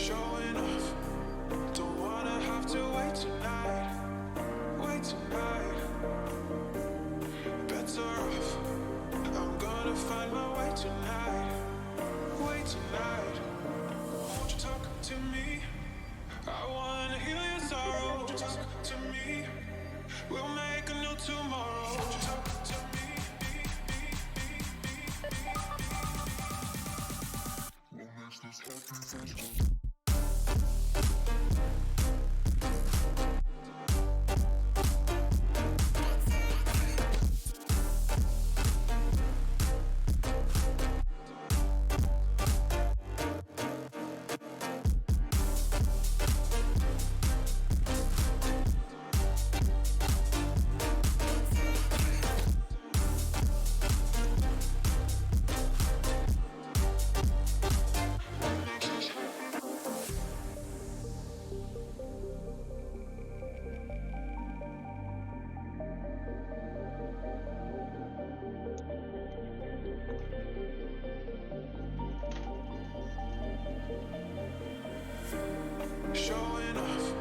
showing off. Don't wanna have to wait tonight. Wait tonight. Better off. I'm gonna find my way tonight. Wait tonight. Won't you talk to me? I wanna heal your sorrow. Won't you talk to me? We'll make a new tomorrow. Won't you talk to me? What makes this happy face? Showing off.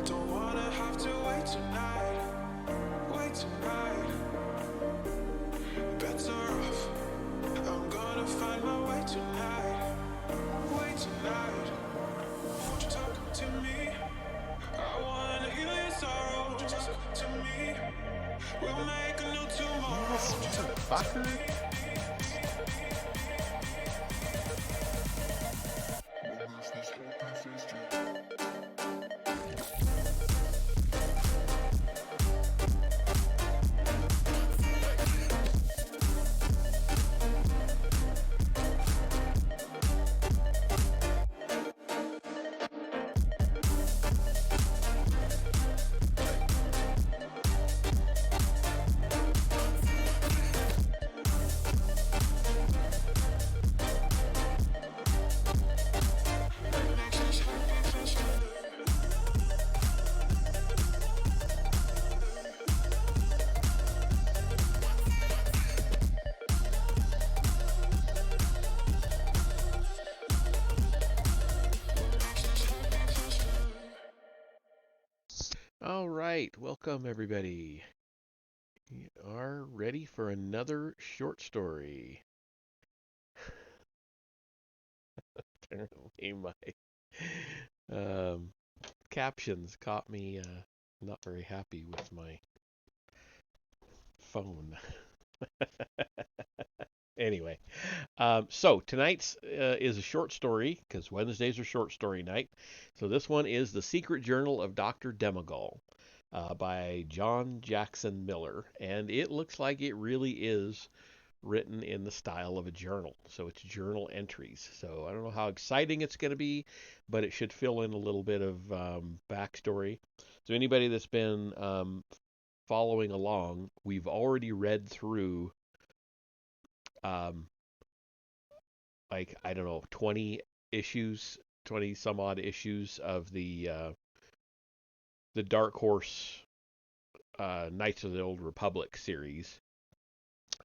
Don't wanna have to wait tonight. Wait tonight. Better off. I'm gonna find my way tonight. Wait tonight. Won't you talk to me? I wanna heal your sorrow. Won't you talk to me? We'll make a new tomorrow. Won't you talk to me? What makes this happy face? All right, welcome everybody. We are ready for another short story. Apparently, my captions caught me not very happy with my phone. Anyway, so tonight's is a short story because Wednesdays are short story night. So this one is The Secret Journal of Dr. Demagol by John Jackson Miller. And it looks like it really is written in the style of a journal. So it's journal entries. So I don't know how exciting it's going to be, but it should fill in a little bit of backstory. So anybody that's been following along, we've already read through um, like I don't know, 20 issues, 20 some odd issues of the Dark Horse Knights of the Old Republic series,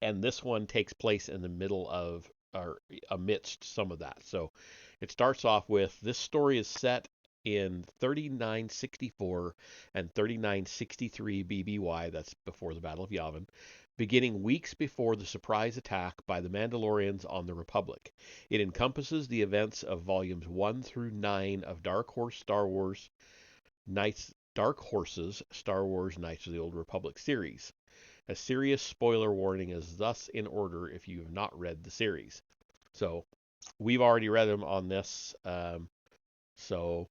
and this one takes place in the middle of or amidst some of that. So it starts off with this story is set in 3964 and 3963 BBY, that's before the Battle of Yavin, beginning weeks before the surprise attack by the Mandalorians on the Republic. It encompasses the events of volumes 1 through 9 of Dark Horse's Star Wars Knights of the Old Republic series. A serious spoiler warning is thus in order if you have not read the series. So we've already read them on this. So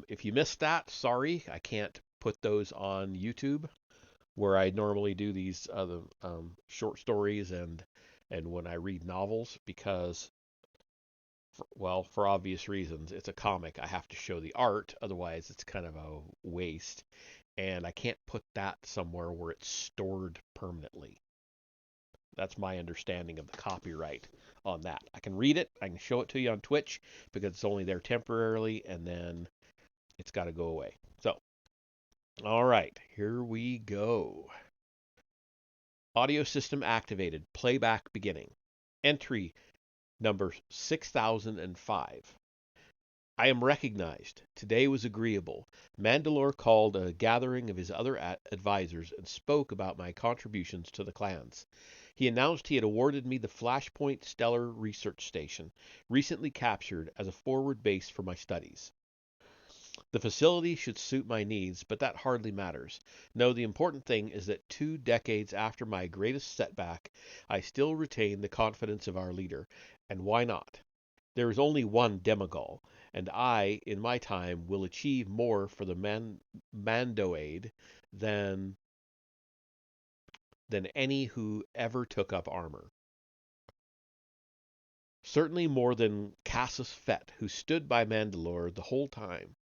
if you missed that, sorry, I can't put those on YouTube where I normally do these other short stories and when I read novels because, for obvious reasons, it's a comic. I have to show the art, otherwise it's kind of a waste. And I can't put that somewhere where it's stored permanently. That's my understanding of the copyright on that. I can read it, I can show it to you on Twitch because it's only there temporarily, and then it's got to go away. So, all right, here we go. Audio system activated. Playback beginning. Entry number 6005. I am recognized. Today was agreeable. Mandalore called a gathering of his other advisors and spoke about my contributions to the clans. He announced he had awarded me the Flashpoint Stellar Research Station, recently captured as a forward base for my studies. The facility should suit my needs, but that hardly matters. No, the important thing is that 2 decades after my greatest setback, I still retain the confidence of our leader. And why not? There is only one Demagol, and I, in my time, will achieve more for the Mandoade than any who ever took up armor. Certainly more than Cassius Fett, who stood by Mandalore the whole time.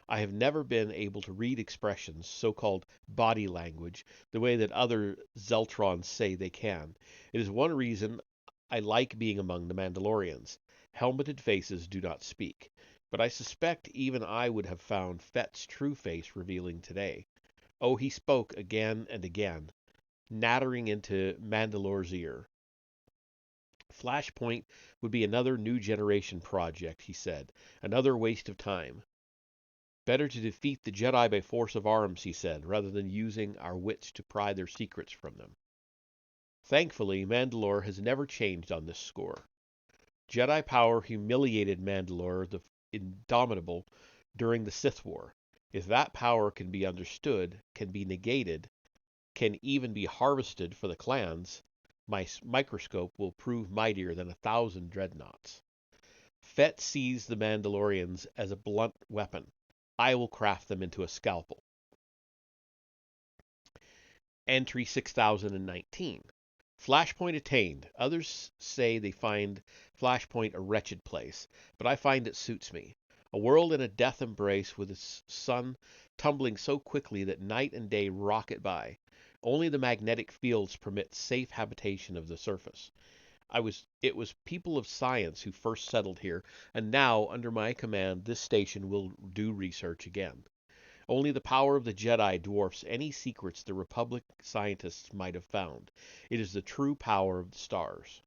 I have never been able to read expressions, so-called body language, the way that other Zeltrons say they can. It is one reason I like being among the Mandalorians. Helmeted faces do not speak, but I suspect even I would have found Fett's true face revealing today. Oh, he spoke again and again, nattering into Mandalore's ear. Flashpoint would be another new generation project, he said, another waste of time. Better to defeat the Jedi by force of arms, he said, rather than using our wits to pry their secrets from them. Thankfully, Mandalore has never changed on this score. Jedi power humiliated Mandalore the Indomitable during the Sith War. If that power can be understood, can be negated, can even be harvested for the clans, my microscope will prove mightier than 1,000 dreadnoughts. Fett sees the Mandalorians as a blunt weapon. I will craft them into a scalpel. Entry 6019. Flashpoint attained. Others say they find Flashpoint a wretched place, but I find it suits me. A world in a death embrace with its sun tumbling so quickly that night and day rocket by. Only the magnetic fields permit safe habitation of the surface. It was people of science who first settled here, and now, under my command, this station will do research again. Only the power of the Jedi dwarfs any secrets the Republic scientists might have found. It is the true power of the stars.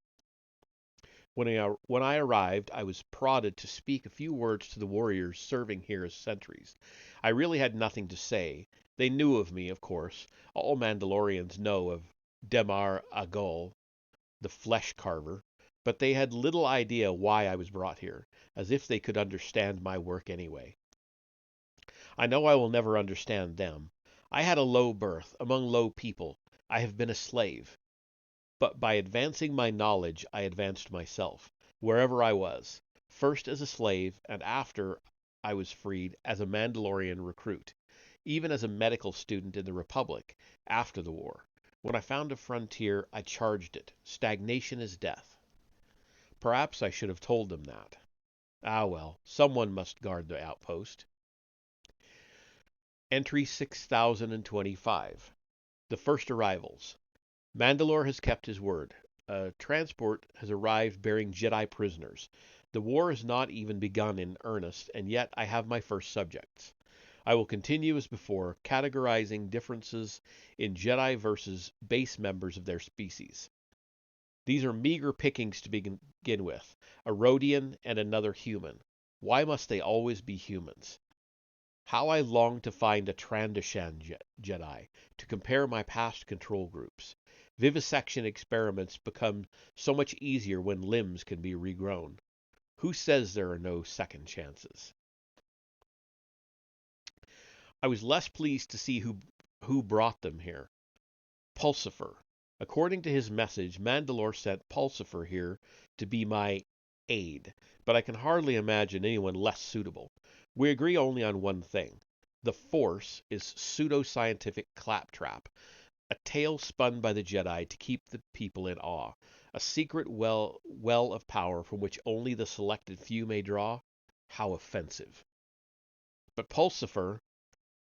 When I arrived, I was prodded to speak a few words to the warriors serving here as sentries. I really had nothing to say. They knew of me, of course. All Mandalorians know of Demagol, the flesh carver, but they had little idea why I was brought here, as if they could understand my work anyway. I know I will never understand them. I had a low birth, among low people. I have been a slave. But by advancing my knowledge, I advanced myself, wherever I was, first as a slave, and after I was freed as a Mandalorian recruit, even as a medical student in the Republic, after the war. When I found a frontier, I charged it. Stagnation is death. Perhaps I should have told them that. Ah well, someone must guard the outpost. Entry 6025. The first arrivals. Mandalore has kept his word. A transport has arrived bearing Jedi prisoners. The war has not even begun in earnest, and yet I have my first subjects. I will continue as before, categorizing differences in Jedi versus base members of their species. These are meager pickings to begin with. A Rhodian and another human. Why must they always be humans? How I long to find a Trandoshan Jedi, to compare my past control groups. Vivisection experiments become so much easier when limbs can be regrown. Who says there are no second chances? I was less pleased to see who brought them here. Pulsifer. According to his message, Mandalore sent Pulsifer here to be my aide, but I can hardly imagine anyone less suitable. We agree only on one thing. The Force is pseudo-scientific claptrap, a tale spun by the Jedi to keep the people in awe, a secret well of power from which only the selected few may draw. How offensive. But Pulsifer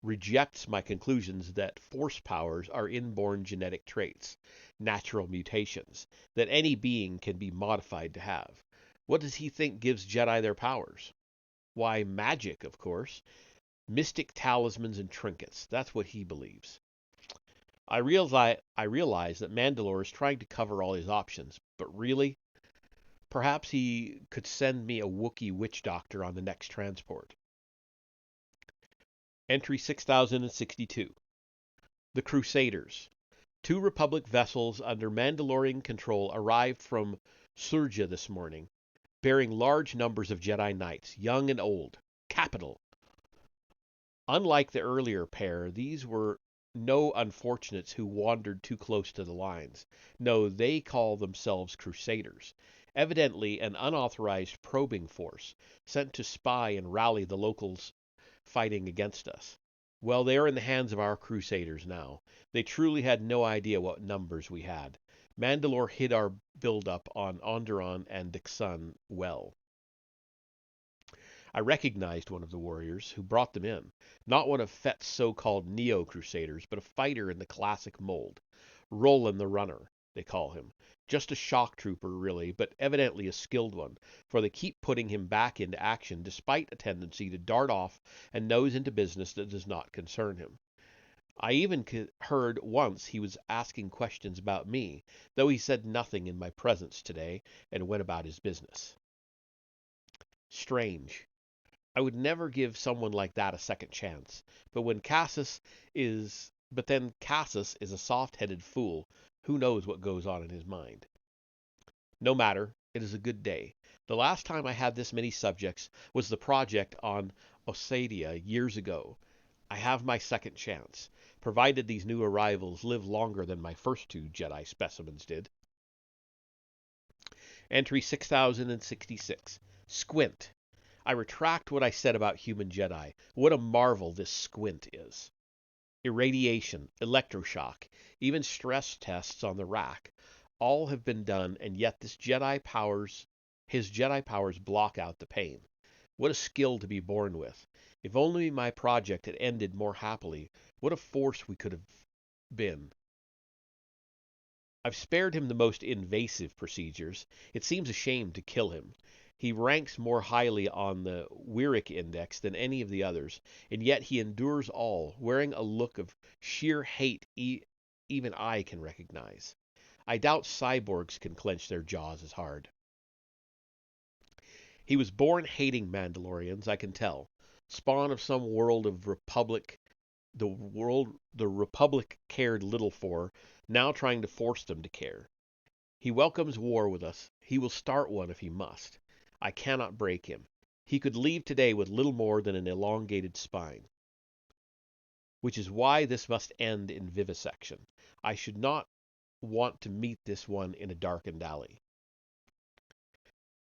rejects my conclusions that force powers are inborn genetic traits, natural mutations, that any being can be modified to have. What does he think gives Jedi their powers? Why, magic, of course. Mystic talismans and trinkets. That's what he believes. I realize that Mandalore is trying to cover all his options, but really? Perhaps he could send me a Wookiee witch doctor on the next transport. Entry 6062. The Crusaders. Two Republic vessels under Mandalorian control arrived from Surja this morning, bearing large numbers of Jedi Knights, young and old. Capital! Unlike the earlier pair, these were no unfortunates who wandered too close to the lines. No, they call themselves Crusaders, evidently an unauthorized probing force sent to spy and rally the locals fighting against us. Well, they are in the hands of our Crusaders now. They truly had no idea what numbers we had. Mandalore hid our build-up on Onderon and Dixon well. I recognized one of the warriors who brought them in. Not one of Fett's so-called Neo-Crusaders, but a fighter in the classic mold. Roland the Runner, they call him. Just a shock trooper, really, but evidently a skilled one, for they keep putting him back into action despite a tendency to dart off and nose into business that does not concern him. I even heard once he was asking questions about me, though he said nothing in my presence today and went about his business. Strange. I would never give someone like that a second chance. But then Cassus is a soft-headed fool. Who knows what goes on in his mind? No matter, it is a good day. The last time I had this many subjects was the project on Osadia years ago. I have my second chance, provided these new arrivals live longer than my first two Jedi specimens did. Entry 6066. Squint. I retract what I said about human Jedi. What a marvel this squint is. Irradiation, electroshock, even stress tests on the rack, all have been done, and yet his Jedi powers block out the pain. What a skill to be born with. If only my project had ended more happily, what a force we could have been. I've spared him the most invasive procedures. It seems a shame to kill him. He ranks more highly on the Wyrick Index than any of the others, and yet he endures all, wearing a look of sheer hate even I can recognize. I doubt cyborgs can clench their jaws as hard. He was born hating Mandalorians, I can tell. Spawn of some world of Republic, the Republic cared little for, now trying to force them to care. He welcomes war with us. He will start one if he must. I cannot break him. He could leave today with little more than an elongated spine. Which is why this must end in vivisection. I should not want to meet this one in a darkened alley.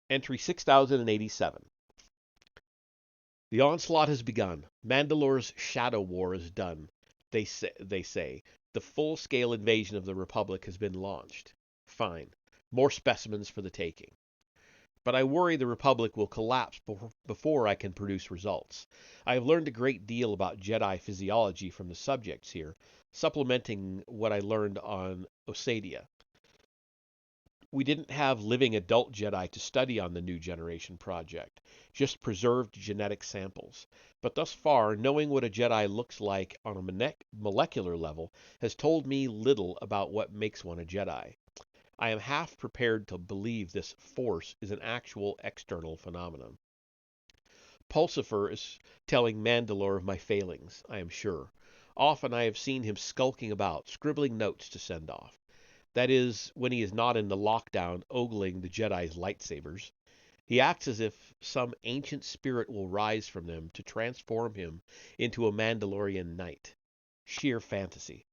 Entry 6087. The onslaught has begun. Mandalore's shadow war is done. They say. The full-scale invasion of the Republic has been launched. Fine. More specimens for the taking. But I worry the Republic will collapse before I can produce results. I have learned a great deal about Jedi physiology from the subjects here, supplementing what I learned on Osadia. We didn't have living adult Jedi to study on the New Generation project, just preserved genetic samples. But thus far, knowing what a Jedi looks like on a molecular level has told me little about what makes one a Jedi. I am half prepared to believe this force is an actual external phenomenon. Pulsifer is telling Mandalore of my failings, I am sure. Often I have seen him skulking about, scribbling notes to send off. That is, when he is not in the lockdown ogling the Jedi's lightsabers. He acts as if some ancient spirit will rise from them to transform him into a Mandalorian knight. Sheer fantasy.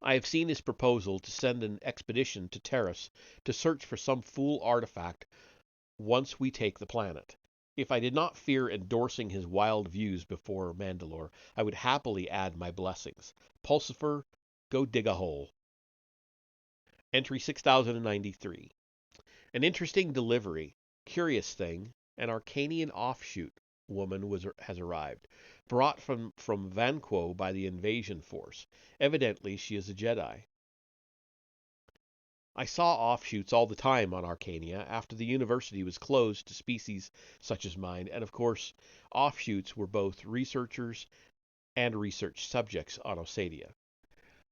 I have seen his proposal to send an expedition to Terrace to search for some fool artifact once we take the planet. If I did not fear endorsing his wild views before Mandalore, I would happily add my blessings. Pulsifer, go dig a hole. Entry 6093. An interesting delivery. Curious thing, an Arcanian offshoot woman has arrived, brought from Vanquo by the invasion force. Evidently she is a Jedi. I saw offshoots all the time on Arcania after the university was closed to species such as mine, and of course, offshoots were both researchers and research subjects on Osadia.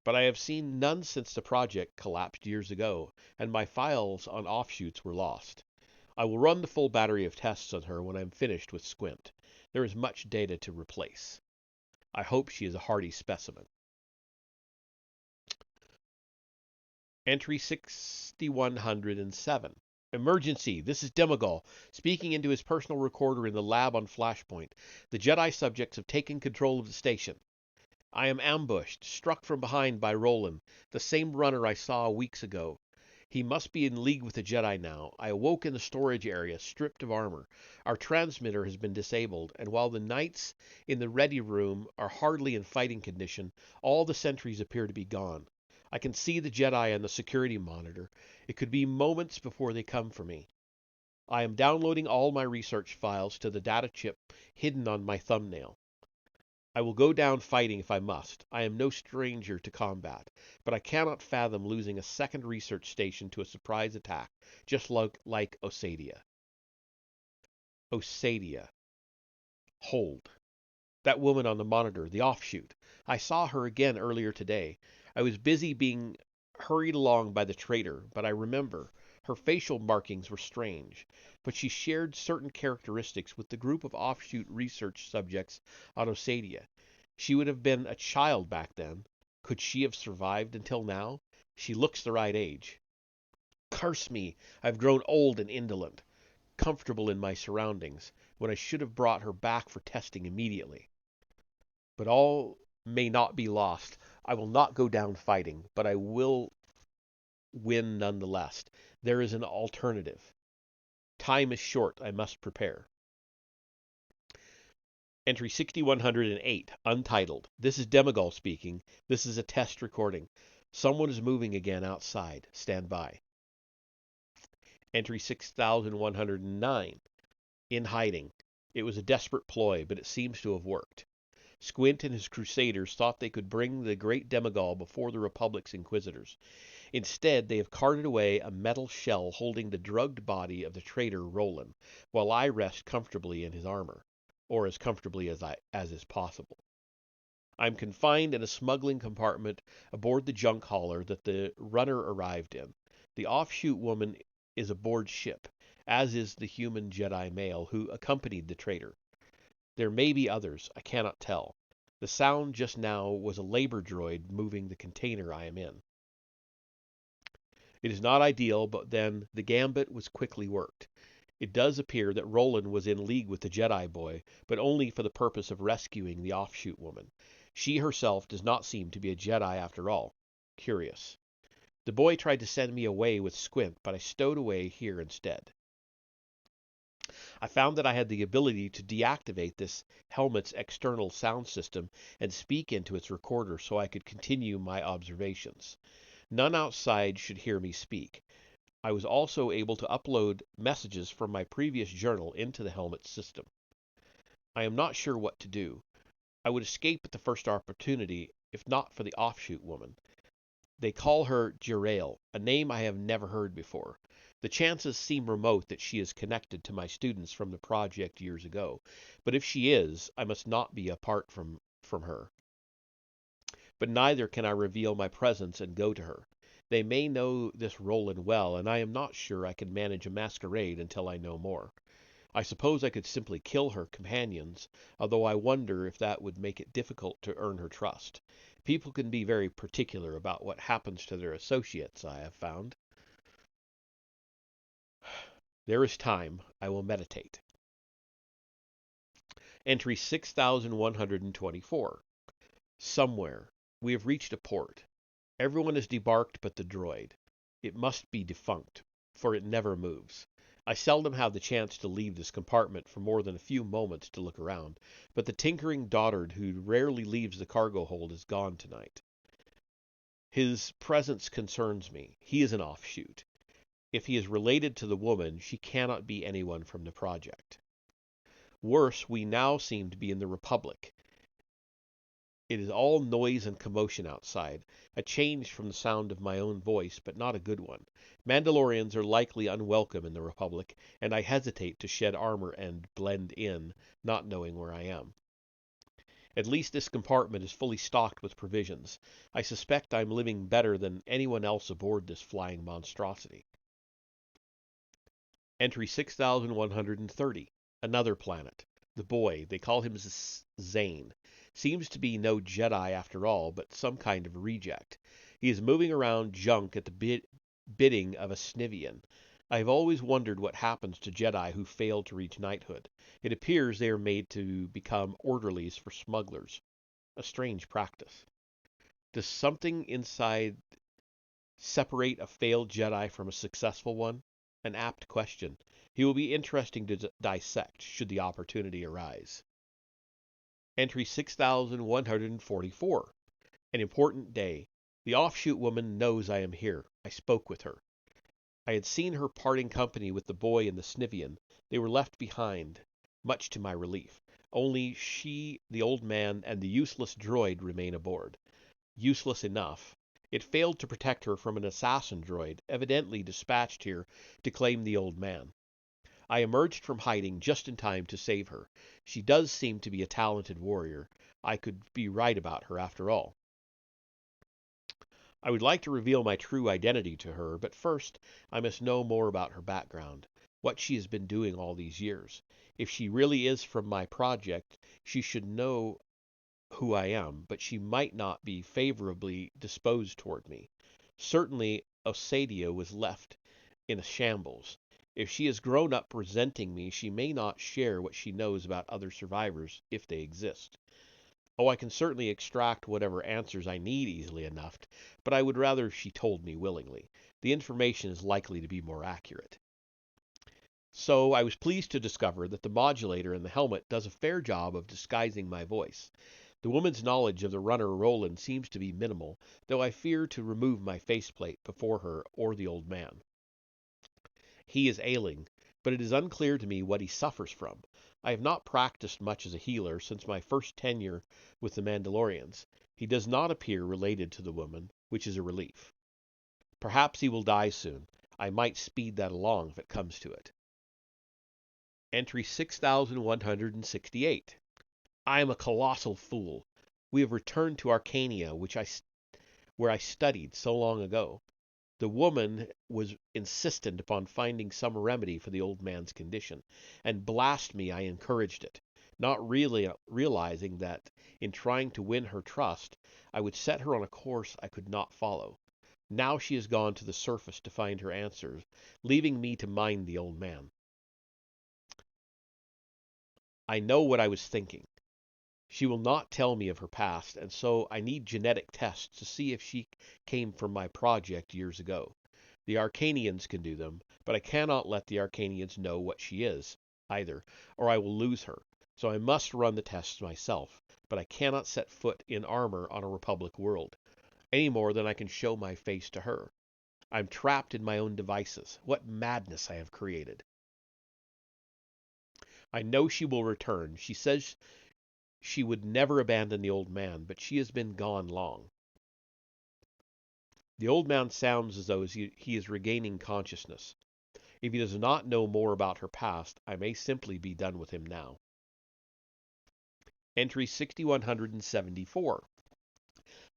but I have seen none since the project collapsed years ago, and my files on offshoots were lost. I will run the full battery of tests on her when I'm finished with Squint. There is much data to replace. I hope she is a hardy specimen. Entry 6107. Emergency! This is Demagol, speaking into his personal recorder in the lab on Flashpoint. The Jedi subjects have taken control of the station. I am ambushed, struck from behind by Roland, the same runner I saw weeks ago. He must be in league with the Jedi now. I awoke in the storage area, stripped of armor. Our transmitter has been disabled, and while the knights in the ready room are hardly in fighting condition, all the sentries appear to be gone. I can see the Jedi on the security monitor. It could be moments before they come for me. I am downloading all my research files to the data chip hidden on my thumbnail. I will go down fighting if I must. I am no stranger to combat, but I cannot fathom losing a second research station to a surprise attack, just like Osadia. Osadia. Hold. That woman on the monitor, the offshoot. I saw her again earlier today. I was busy being hurried along by the traitor, but I remember. Her facial markings were strange, but she shared certain characteristics with the group of offshoot research subjects on Osadia. She would have been a child back then. Could she have survived until now? She looks the right age. Curse me! I've grown old and indolent, comfortable in my surroundings, when I should have brought her back for testing immediately. But all may not be lost. I will not go down fighting, but I will win nonetheless. There is an alternative. Time is short. I must prepare. Entry 6108, untitled. This is Demagol speaking. This is a test recording. Someone is moving again outside. Stand by. Entry 6109, in hiding. It was a desperate ploy, but it seems to have worked. Squint and his crusaders thought they could bring the great Demagol before the Republic's inquisitors. Instead, they have carted away a metal shell holding the drugged body of the traitor Roland, while I rest comfortably in his armor, or as comfortably as is possible. I'm confined in a smuggling compartment aboard the junk hauler that the runner arrived in. The offshoot woman is aboard ship, as is the human Jedi male who accompanied the traitor. There may be others, I cannot tell. The sound just now was a labor droid moving the container I am in. It is not ideal, but then the gambit was quickly worked. It does appear that Roland was in league with the Jedi boy, but only for the purpose of rescuing the offshoot woman. She herself does not seem to be a Jedi after all. Curious. The boy tried to send me away with Squint, but I stowed away here instead. I found that I had the ability to deactivate this helmet's external sound system and speak into its recorder so I could continue my observations. None outside should hear me speak. I was also able to upload messages from my previous journal into the helmet's system. I am not sure what to do. I would escape at the first opportunity, if not for the offshoot woman. They call her Jerail, a name I have never heard before. The chances seem remote that she is connected to my students from the project years ago, but if she is, I must not be apart from her. But neither can I reveal my presence and go to her. They may know this Roland well, and I am not sure I can manage a masquerade until I know more. I suppose I could simply kill her companions, although I wonder if that would make it difficult to earn her trust. People can be very particular about what happens to their associates, I have found. There is time. I will meditate. Entry 6124. Somewhere. We have reached a port. Everyone is debarked but the droid. It must be defunct, for it never moves. I seldom have the chance to leave this compartment for more than a few moments to look around, but the tinkering dotard who rarely leaves the cargo hold is gone tonight. His presence concerns me. He is an offshoot. If he is related to the woman, she cannot be anyone from the project. Worse, we now seem to be in the Republic. It is all noise and commotion outside, a change from the sound of my own voice, but not a good one. Mandalorians are likely unwelcome in the Republic, and I hesitate to shed armor and blend in, not knowing where I am. At least this compartment is fully stocked with provisions. I suspect I'm living better than anyone else aboard this flying monstrosity. Entry 6130. Another planet. The boy, they call him Zane. Seems to be no Jedi after all, but some kind of reject. He is moving around junk at the bidding of a Snivian. I have always wondered what happens to Jedi who fail to reach knighthood. It appears they are made to become orderlies for smugglers. A strange practice. Does something inside separate a failed Jedi from a successful one? An apt question. He will be interesting to dissect should the opportunity arise. Entry 6144. An important day. The offshoot woman knows I am here. I spoke with her. I had seen her parting company with the boy and the Snivian. They were left behind, much to my relief. Only she, the old man, and the useless droid remain aboard. Useless enough. It failed to protect her from an assassin droid, evidently dispatched here to claim the old man. I emerged from hiding just in time to save her. She does seem to be a talented warrior. I could be right about her after all. I would like to reveal my true identity to her, but first I must know more about her background, what she has been doing all these years. If she really is from my project, she should know who I am, but she might not be favorably disposed toward me. Certainly, Osadia was left in a shambles. If she has grown up resenting me, she may not share what she knows about other survivors, if they exist. Oh, I can certainly extract whatever answers I need easily enough, but I would rather she told me willingly. The information is likely to be more accurate. So I was pleased to discover that the modulator in the helmet does a fair job of disguising my voice. The woman's knowledge of the runner Roland seems to be minimal, though I fear to remove my faceplate before her or the old man. He is ailing, but it is unclear to me what he suffers from. I have not practiced much as a healer since my first tenure with the Mandalorians. He does not appear related to the woman, which is a relief. Perhaps he will die soon. I might speed that along if it comes to it. Entry 6168. I am a colossal fool. We have returned to Arcania, where I studied so long ago. The woman was insistent upon finding some remedy for the old man's condition, and blast me, I encouraged it, not really realizing that in trying to win her trust, I would set her on a course I could not follow. Now she has gone to the surface to find her answers, leaving me to mind the old man. I know what I was thinking. She will not tell me of her past, and so I need genetic tests to see if she came from my project years ago. The Arcanians can do them, but I cannot let the Arcanians know what she is, either, or I will lose her. So I must run the tests myself, but I cannot set foot in armor on a Republic world, any more than I can show my face to her. I'm trapped in my own devices. What madness I have created. I know she will return. She says she would never abandon the old man, but she has been gone long. The old man sounds as though he is regaining consciousness. If he does not know more about her past, I may simply be done with him now. Entry 6174.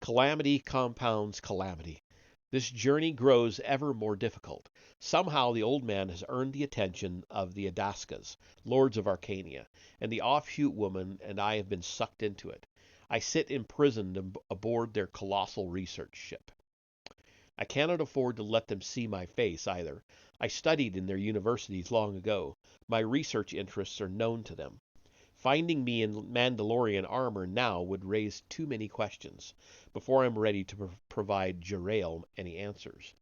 Calamity compounds calamity. This journey grows ever more difficult. Somehow the old man has earned the attention of the Adaskas, lords of Arcania, and the offshoot woman and I have been sucked into it. I sit imprisoned aboard their colossal research ship. I cannot afford to let them see my face either. I studied in their universities long ago. My research interests are known to them. Finding me in Mandalorian armor now would raise too many questions before I'm ready to provide Jerael any answers.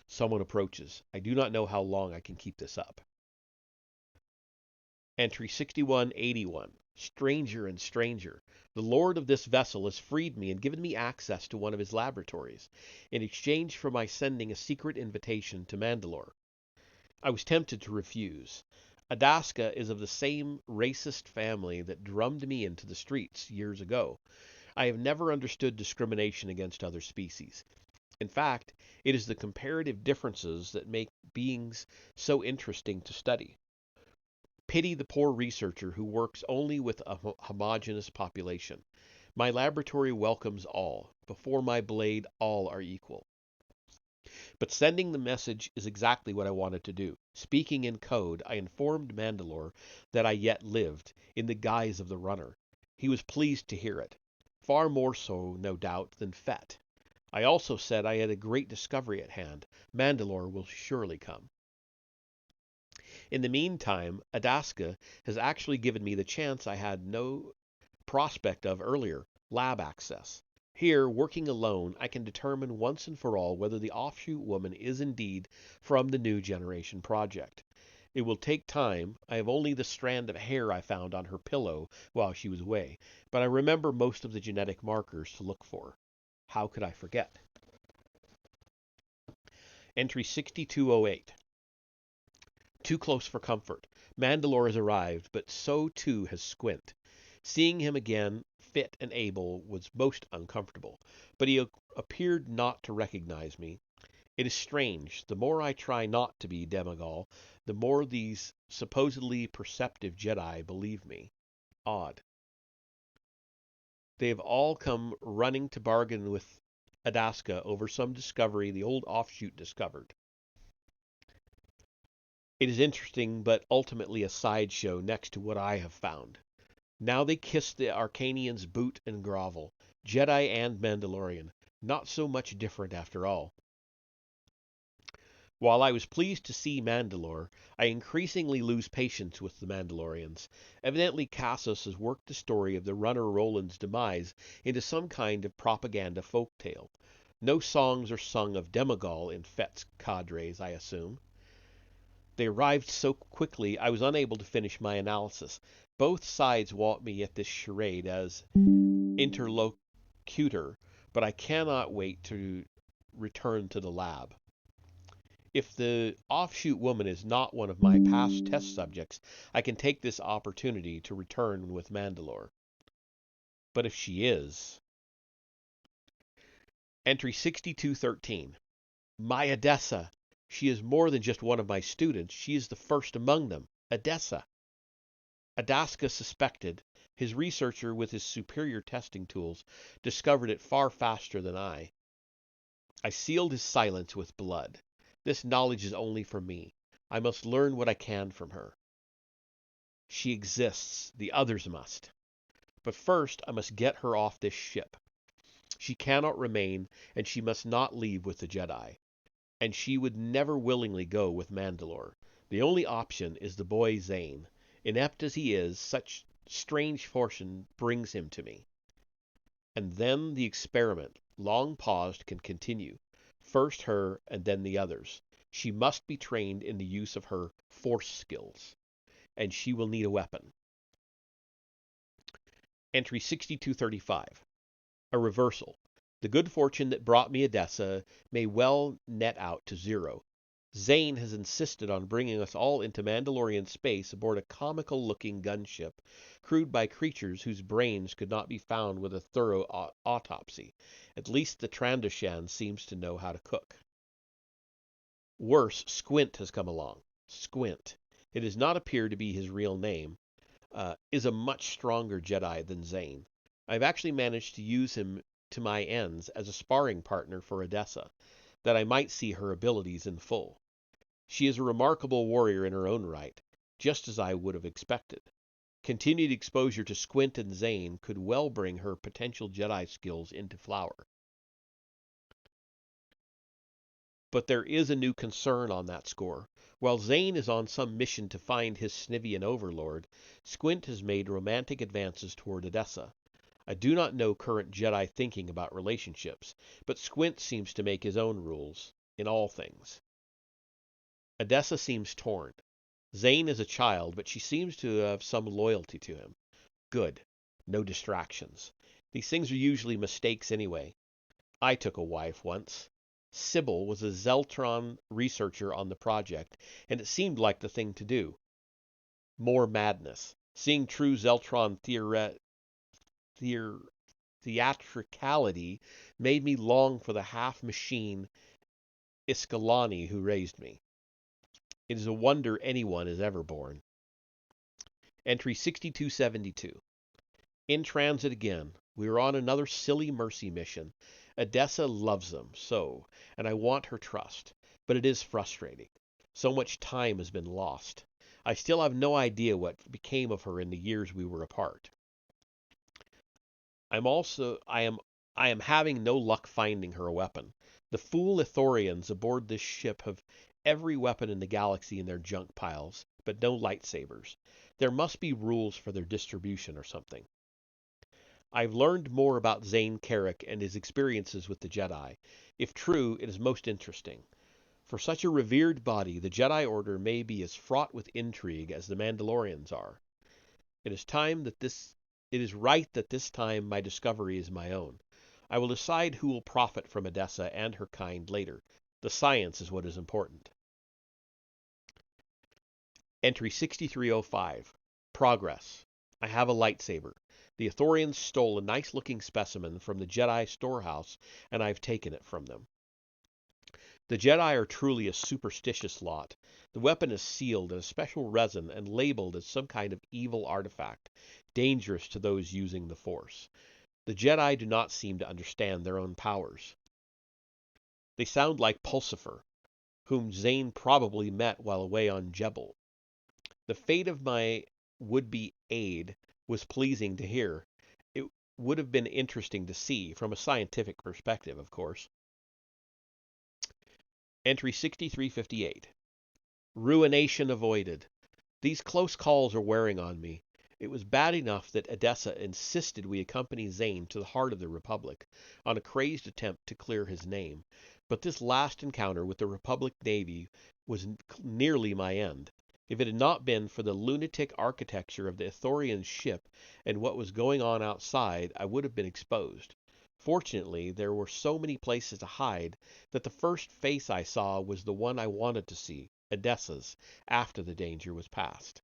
Someone approaches. I do not know how long I can keep this up. Entry 6181. Stranger and stranger. The lord of this vessel has freed me and given me access to one of his laboratories, in exchange for my sending a secret invitation to Mandalore. I was tempted to refuse. Adaska is of the same racist family that drummed me into the streets years ago. I have never understood discrimination against other species. In fact, it is the comparative differences that make beings so interesting to study. pity the poor researcher who works only with a homogeneous population. My laboratory welcomes all. Before my blade, all are equal. But sending the message is exactly what I wanted to do. Speaking in code, I informed Mandalore that I yet lived, in the guise of the runner. He was pleased to hear it. Far more so, no doubt, than Fett. I also said I had a great discovery at hand. Mandalore will surely come. In the meantime, Adaska has actually given me the chance I had no prospect of earlier, lab access. Here, working alone, I can determine once and for all whether the offshoot woman is indeed from the New Generation project. It will take time. I have only the strand of hair I found on her pillow while she was away, but I remember most of the genetic markers to look for. How could I forget? Entry 6208. Too close for comfort. Mandalore has arrived, but so too has Squint. Seeing him again, fit and able, was most uncomfortable, but he appeared not to recognize me. It is strange. The more I try not to be Demagol, the more these supposedly perceptive Jedi believe me. Odd. They have all come running to bargain with Adaska over some discovery the old offshoot discovered. It is interesting, but ultimately a sideshow next to what I have found. Now they kiss the Arcanian's boot and grovel. Jedi and Mandalorian. Not so much different after all. While I was pleased to see Mandalore, I increasingly lose patience with the Mandalorians. Evidently Cassus has worked the story of the runner Roland's demise into some kind of propaganda folktale. No songs are sung of Demagol in Fett's cadres, I assume. They arrived so quickly I was unable to finish my analysis. Both sides want me at this charade as interlocutor, but I cannot wait to return to the lab. If the offshoot woman is not one of my past test subjects, I can take this opportunity to return with Mandalore. But if she is... Entry 6213. My Edessa! She is more than just one of my students. She is the first among them. Edessa! Adaska suspected. His researcher, with his superior testing tools, discovered it far faster than I. I sealed his silence with blood. This knowledge is only for me. I must learn what I can from her. She exists. The others must. But first I must get her off this ship. She cannot remain, and she must not leave with the Jedi. And she would never willingly go with Mandalore. The only option is the boy Zane. Inept as he is, such strange fortune brings him to me. And then the experiment, long paused, can continue. First her, and then the others. She must be trained in the use of her force skills. And she will need a weapon. Entry 6235. A reversal. The good fortune that brought me Edessa may well net out to zero. Zane has insisted on bringing us all into Mandalorian space aboard a comical-looking gunship, crewed by creatures whose brains could not be found with a thorough autopsy. At least the Trandoshan seems to know how to cook. Worse, Squint has come along. Squint. It does not appear to be his real name. Is a much stronger Jedi than Zane. I've actually managed to use him to my ends as a sparring partner for Edessa, that I might see her abilities in full. She is a remarkable warrior in her own right, just as I would have expected. Continued exposure to Squint and Zane could well bring her potential Jedi skills into flower. But there is a new concern on that score. While Zane is on some mission to find his Snivian overlord, Squint has made romantic advances toward Edessa. I do not know current Jedi thinking about relationships, but Squint seems to make his own rules, in all things. Edessa seems torn. Zane is a child, but she seems to have some loyalty to him. Good. No distractions. These things are usually mistakes anyway. I took a wife once. Sybil was a Zeltron researcher on the project, and it seemed like the thing to do. More madness. Seeing true Zeltron theatricality made me long for the half-machine Iskalani who raised me. It is a wonder anyone is ever born. Entry 6272. In transit again. We are on another silly mercy mission. Edessa loves them so, and I want her trust. But it is frustrating. So much time has been lost. I still have no idea what became of her in the years we were apart. I'm also I am having no luck finding her a weapon. The fool Ithorians aboard this ship have every weapon in the galaxy in their junk piles, but no lightsabers. There must be rules for their distribution or something. I've learned more about Zane Carrick and his experiences with the Jedi. If true, it is most interesting. For such a revered body, the Jedi Order may be as fraught with intrigue as the Mandalorians are. It is time that this it is right that this time my discovery is my own. I will decide who will profit from Edessa and her kind later. The science is what is important. Entry 6305. Progress. I have a lightsaber. The Ithorians stole a nice-looking specimen from the Jedi storehouse, and I've taken it from them. The Jedi are truly a superstitious lot. The weapon is sealed in a special resin and labeled as some kind of evil artifact, dangerous to those using the Force. The Jedi do not seem to understand their own powers. They sound like Pulsifer, whom Zane probably met while away on Jebel. The fate of my would-be aide was pleasing to hear. It would have been interesting to see, from a scientific perspective, of course. Entry 6358. Ruination avoided. These close calls are wearing on me. It was bad enough that Edessa insisted we accompany Zane to the heart of the Republic on a crazed attempt to clear his name, but this last encounter with the Republic Navy was nearly my end. If it had not been for the lunatic architecture of the Ithorian ship and what was going on outside, I would have been exposed. Fortunately, there were so many places to hide that the first face I saw was the one I wanted to see, Edessa's, after the danger was past.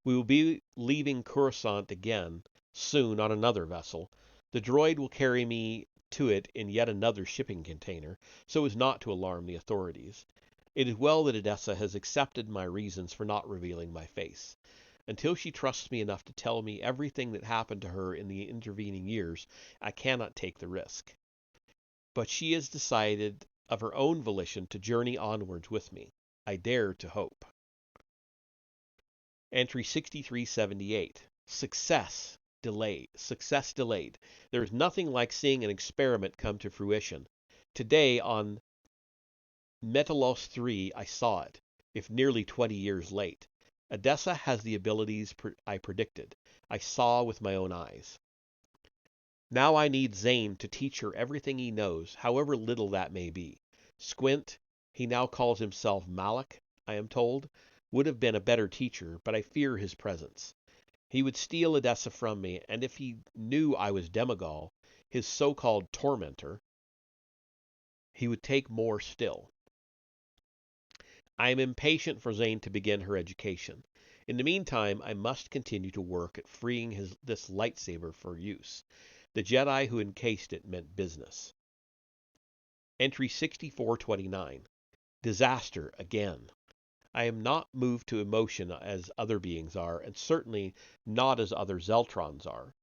We will be leaving Coruscant again soon on another vessel. The droid will carry me to it in yet another shipping container, so as not to alarm the authorities. It is well that Edessa has accepted my reasons for not revealing my face. Until she trusts me enough to tell me everything that happened to her in the intervening years, I cannot take the risk. But she has decided of her own volition to journey onwards with me. I dare to hope. Entry 6378. Success delayed. Success delayed. There is nothing like seeing an experiment come to fruition. Today on Metalos 3 I saw it, if nearly 20 years late. Edessa has the abilities I predicted. I saw with my own eyes. Now I need Zane to teach her everything he knows, however little that may be. Squint, he now calls himself Malak, I am told, would have been a better teacher, but I fear his presence. He would steal Edessa from me, and if he knew I was Demagol, his so-called tormentor, he would take more still. I am impatient for Zane to begin her education. In the meantime, I must continue to work at freeing this lightsaber for use. The Jedi who encased it meant business. Entry 6429. Disaster again. I am not moved to emotion as other beings are, and certainly not as other Zeltrons are.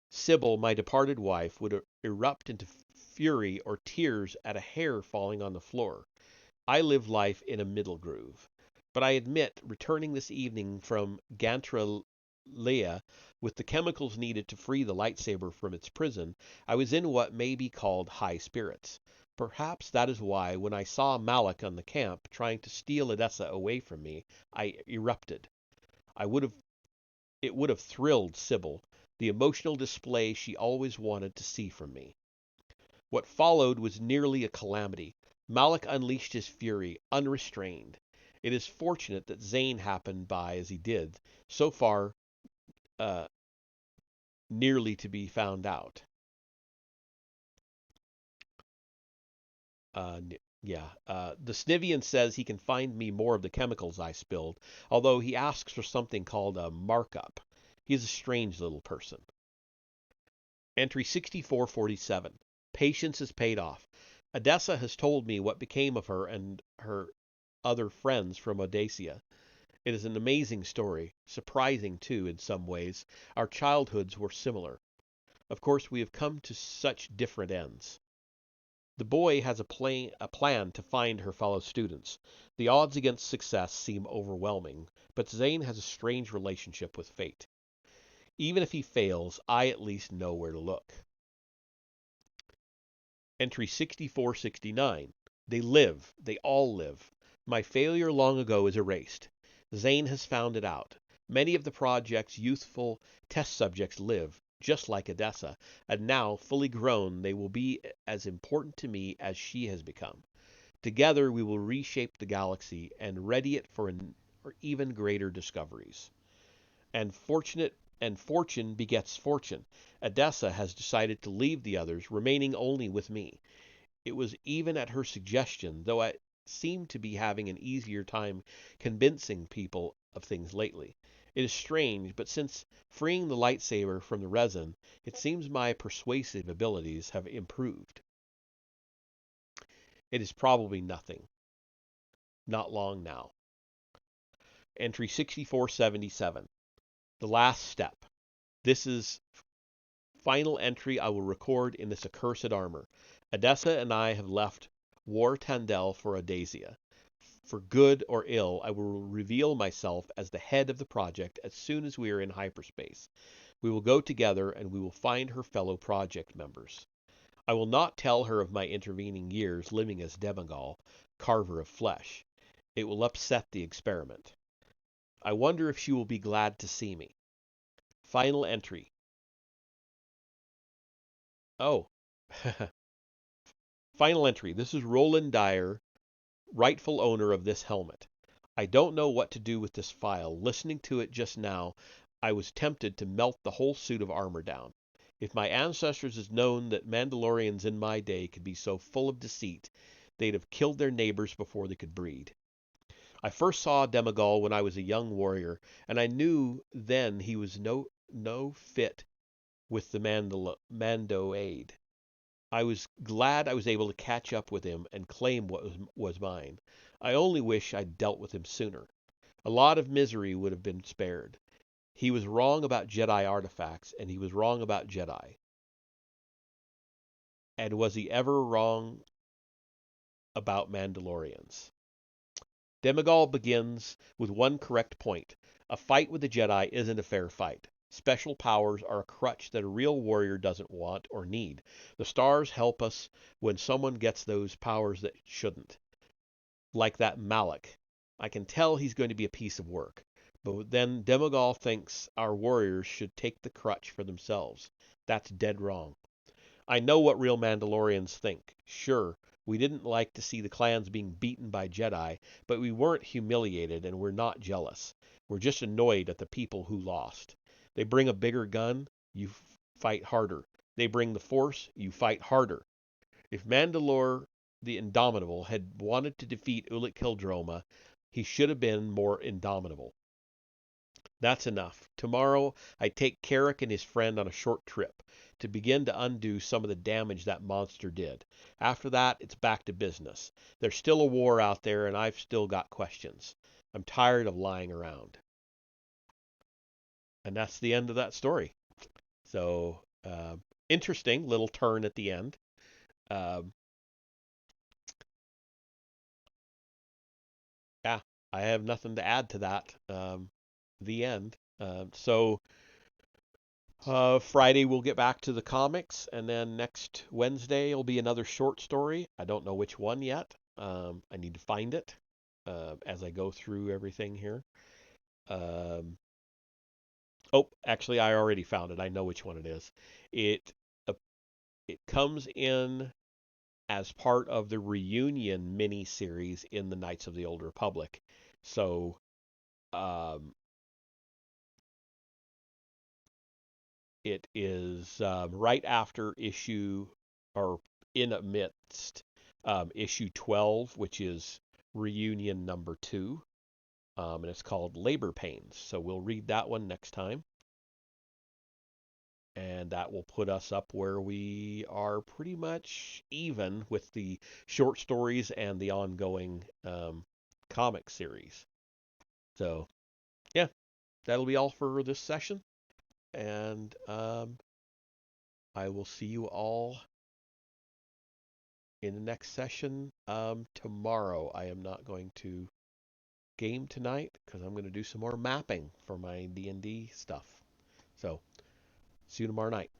Sybil, my departed wife, would erupt into fury or tears at a hair falling on the floor. I live life in a middle groove. But I admit, returning this evening from Gantralea with the chemicals needed to free the lightsaber from its prison, I was in what may be called high spirits. Perhaps that is why, when I saw Malak on the camp trying to steal Edessa away from me, I erupted. It would have thrilled Sybil, the emotional display she always wanted to see from me. What followed was nearly a calamity. Malak unleashed his fury, unrestrained. It is fortunate that Zane happened by as he did, so far uh, nearly to be found out. The Snivian says he can find me more of the chemicals I spilled, although he asks for something called a markup. He's a strange little person. Entry 6447. Patience is paid off. Edessa has told me what became of her and her other friends from Odacia. It is an amazing story, surprising too in some ways. Our childhoods were similar. Of course, we have come to such different ends. The boy has a plan to find her fellow students. The odds against success seem overwhelming, but Zane has a strange relationship with fate. Even if he fails, I at least know where to look. Entry 6469. They live. They all live. My failure long ago is erased. Zane has found it out. Many of the project's youthful test subjects live, just like Edessa, and now, fully grown, they will be as important to me as she has become. Together we will reshape the galaxy and ready it for even greater discoveries. And fortune begets fortune. Edessa has decided to leave the others, remaining only with me. It was even at her suggestion, though I seem to be having an easier time convincing people of things lately. It is strange, but since freeing the lightsaber from the resin, it seems my persuasive abilities have improved. It is probably nothing. Not long now. Entry 6477. The last step. This is final entry I will record in this accursed armor. Edessa and I have left War Tandel for Audacia. For good or ill, I will reveal myself as the head of the project as soon as we are in hyperspace. We will go together and we will find her fellow project members. I will not tell her of my intervening years living as Demagol, carver of flesh. It will upset the experiment. I wonder if she will be glad to see me. Final entry. Oh. Final entry. This is Roland Dyer, rightful owner of this helmet. I don't know what to do with this file. Listening to it just now, I was tempted to melt the whole suit of armor down. If my ancestors had known that Mandalorians in my day could be so full of deceit, they'd have killed their neighbors before they could breed. I first saw Demagol when I was a young warrior, and I knew then he was no fit with the Mandoade. I was glad I was able to catch up with him and claim what was mine. I only wish I'd dealt with him sooner. A lot of misery would have been spared. He was wrong about Jedi artifacts, and he was wrong about Jedi. And was he ever wrong about Mandalorians? Demagol begins with one correct point. A fight with the Jedi isn't a fair fight. Special powers are a crutch that a real warrior doesn't want or need. The stars help us when someone gets those powers that shouldn't. Like that Malak. I can tell he's going to be a piece of work. But then Demagol thinks our warriors should take the crutch for themselves. That's dead wrong. I know what real Mandalorians think. Sure, we didn't like to see the clans being beaten by Jedi, but we weren't humiliated and we're not jealous. We're just annoyed at the people who lost. They bring a bigger gun, you fight harder. They bring the Force, you fight harder. If Mandalore the Indomitable had wanted to defeat Ulic Qel-Droma, he should have been more indomitable. That's enough. Tomorrow I take Carrick and his friend on a short trip to begin to undo some of the damage that monster did. After that, it's back to business. There's still a war out there, and I've still got questions. I'm tired of lying around. And that's the end of that story. So, interesting little turn at the end. Um, yeah, I have nothing to add to that. The end. Friday we'll get back to the comics, and then next Wednesday will be another short story. I don't know which one yet. I need to find it as I go through everything here. Um, oh, actually, I already found it. I know which one it is. It uh, it comes in as part of the reunion mini series in the Knights of the Old Republic. So um, it is right after issue, or in amidst issue 12, which is reunion number 2, and it's called Labor Pains. So we'll read that one next time, and that will put us up where we are pretty much even with the short stories and the ongoing comic series. So that'll be all for this session. And I will see you all in the next session tomorrow. I am not going to game tonight because I'm going to do some more mapping for my D&D stuff. So, see you tomorrow night.